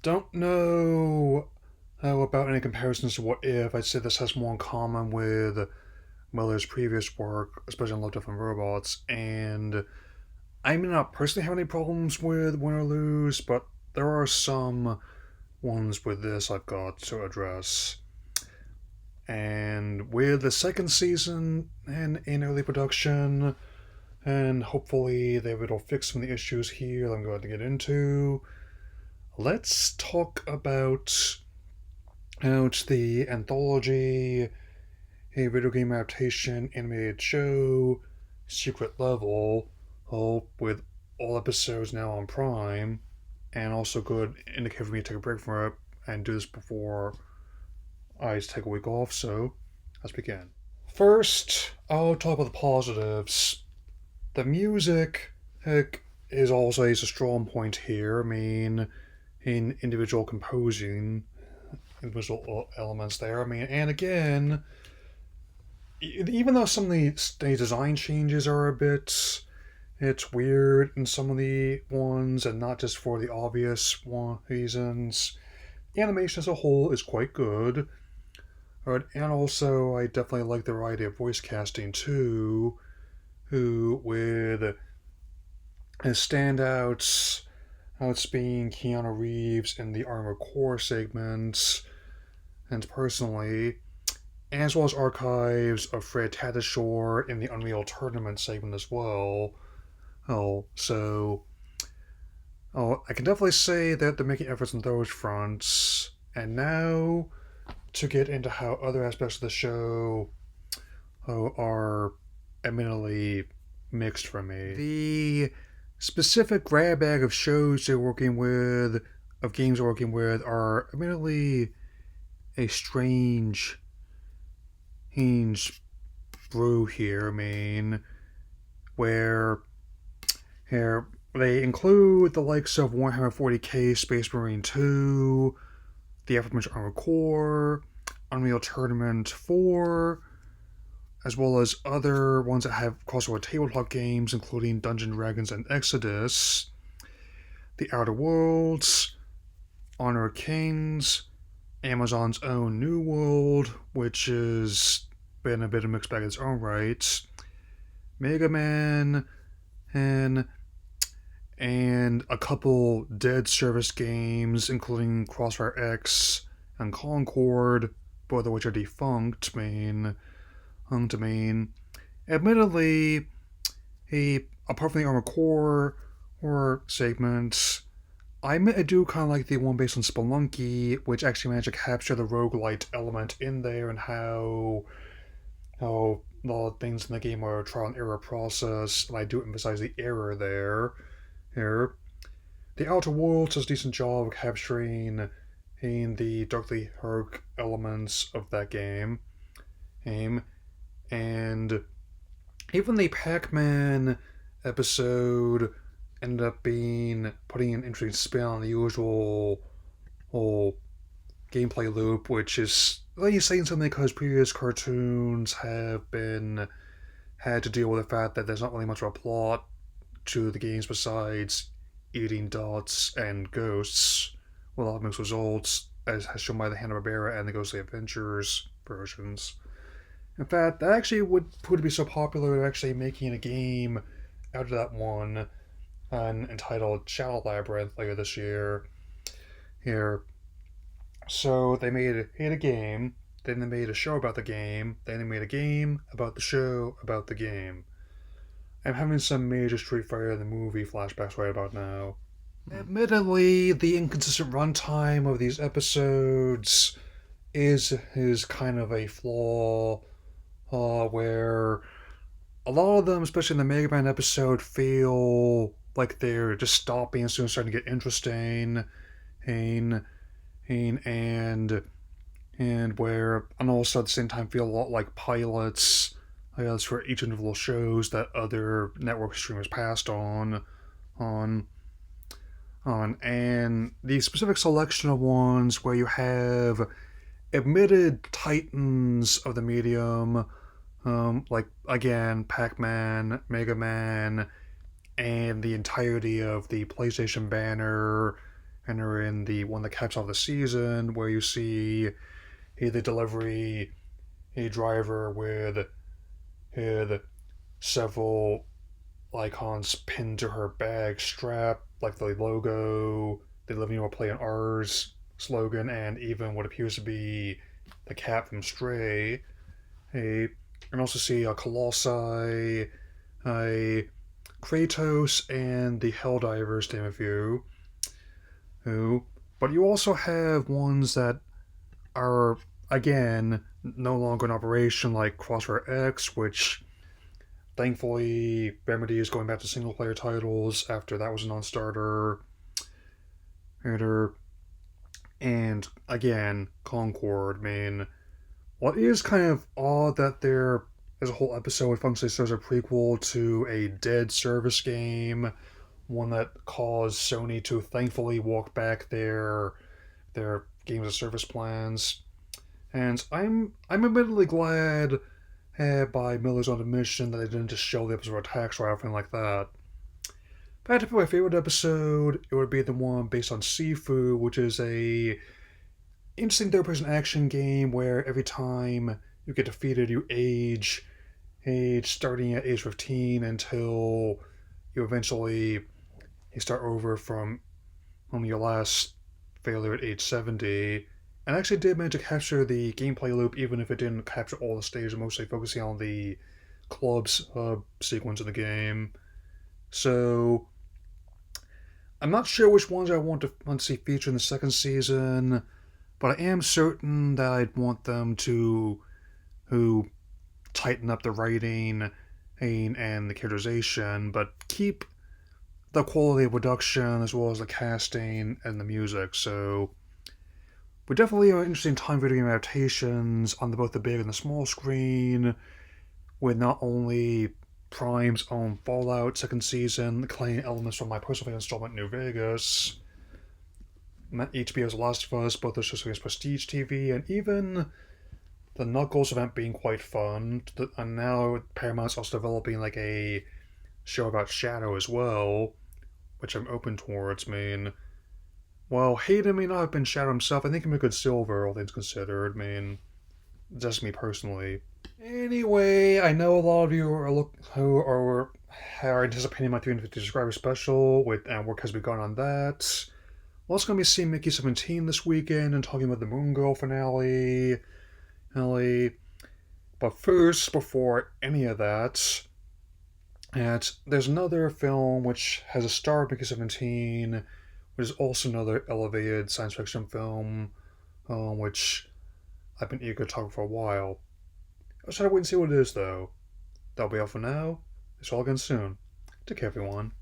Don't know about any comparisons to What If. I'd say this has more in common with Miller's previous work, especially on Love, Death, and Robots. And I may not personally have any problems with Win or Lose, but there are some ones with this I've got to address. And with the second season in early production, and hopefully they will fix some of the issues here that I'm going to get into, let's talk about the anthology, a video game adaptation animated show, Secret Level, with all episodes now on Prime, and also good indicator for me to take a break from it and do this before I take a week off, so let's begin. First, I'll talk about the positives. The music is always a strong point here. I mean, in individual composing, individual elements there. I mean, and again, even though some of the design changes are a bit, it's weird in some of the ones, and not just for the obvious reasons. The animation as a whole is quite good. And also, I definitely like the variety of voice casting too, who with his standouts outs being Keanu Reeves in the Armored Core segments, and personally, as well as archives of Fred Tatasciore in the Unreal Tournament segment as well. So I can definitely say that they're making efforts on those fronts. And now to get into how other aspects of the show are admittedly mixed for me. The specific grab bag of shows they're working with, of games they're working with, are admittedly a strange brew here. I mean, where here they include the likes of Warhammer 40k, Space Marine 2, the aforementioned Armored Core, Unreal Tournament 4, as well as other ones that have crossover tabletop games, including Dungeons & Dragons and Exodus, The Outer Worlds, Honor of Kings, Amazon's own New World, which has been a bit of a mixed bag in its own right, Mega Man, and a couple Dead Service games, including Crossfire X and Concord, both of which are defunct. Admittedly, apart from the Armored Core or segments, I do kind of like the one based on Spelunky, which actually managed to capture the roguelite element in there, and how a lot of things in the game are a trial and error process, and I do emphasize the error there. Here, the Outer Worlds does a decent job of capturing the darkly dark elements of that game. And even the Pac-Man episode ended up putting an interesting spin on the usual whole gameplay loop, which is like you saying something because previous cartoons had to deal with the fact that there's not really much of a plot to the games besides eating dots and ghosts, with a lot of mixed results, as has shown by the Hanna-Barbera and the Ghostly Adventures versions. In fact, that actually would prove to be so popular they're actually making a game out of that one, entitled Shadow Labyrinth, later this year. Here, so they made a game, then they made a show about the game, then they made a game about the show about the game. I'm having some major Street Fighter the movie flashbacks right about now. Admittedly, the inconsistent runtime of these episodes is kind of a flaw, where a lot of them, especially in the Mega Man episode, feel like they're just stopping as soon as starting to get interesting, and where, and also at the same time feel a lot like pilots, I guess, for each individual shows that other network streamers passed on, and the specific selection of ones where you have admitted titans of the medium, like again Pac-Man, Mega Man, and the entirety of the PlayStation banner, and they're in the one that caps off the season, where you see the delivery a driver with several icons pinned to her bag strap, like the logo, the Living Your Play on Ours slogan, and even what appears to be the cat from Stray. A and also see a Colossi, a Kratos, and the Helldivers, to name a few. Who, but you also have ones that are again no longer in operation, like Crossfire X, which thankfully Remedy is going back to single player titles after that was a non-starter. And again, Concord. I mean, well, it is kind of odd that there is a whole episode which functionally serves a prequel to a dead service game, one that caused Sony to thankfully walk back their games of service plans. And I'm admittedly glad by Miller's own admission that they didn't just show the episode of Attacks or anything like that. If I had to pick my favorite episode, it would be the one based on Sifu, which is a interesting third-person action game where every time you get defeated, you age starting at age 15 until you eventually start over from your last failure at age 70. And I actually did manage to capture the gameplay loop, even if it didn't capture all the stages, mostly focusing on the clubs sequence of the game. So I'm not sure which ones I want to see featured in the second season, but I am certain that I'd want them to who tighten up the writing and the characterization, but keep the quality of production as well as the casting and the music. So we definitely are interested in time video game adaptations on both the big and the small screen, with not only Prime's own Fallout second season, claiming elements from my personal favorite installment New Vegas, HBO's Last of Us, both the shows against Prestige TV, and even the Knuckles event being quite fun. And now Paramount's also developing like a show about Shadow as well, which I'm open towards. I mean, while Hayden may not have been Shadow himself, I think he'd be a good Silver, all things considered. I mean, just me personally. Anyway, I know a lot of you are anticipating my 350 subscriber special with work has begun on that. We're also going to be seeing Mickey 17 this weekend and talking about the Moon Girl finale. But first, before any of that, there's another film which has a star of Mickey 17, which is also another elevated science fiction film, which I've been eager to talk for a while. I'll try to wait and see what it is, though. That'll be all for now. It's all again soon. Take care, everyone.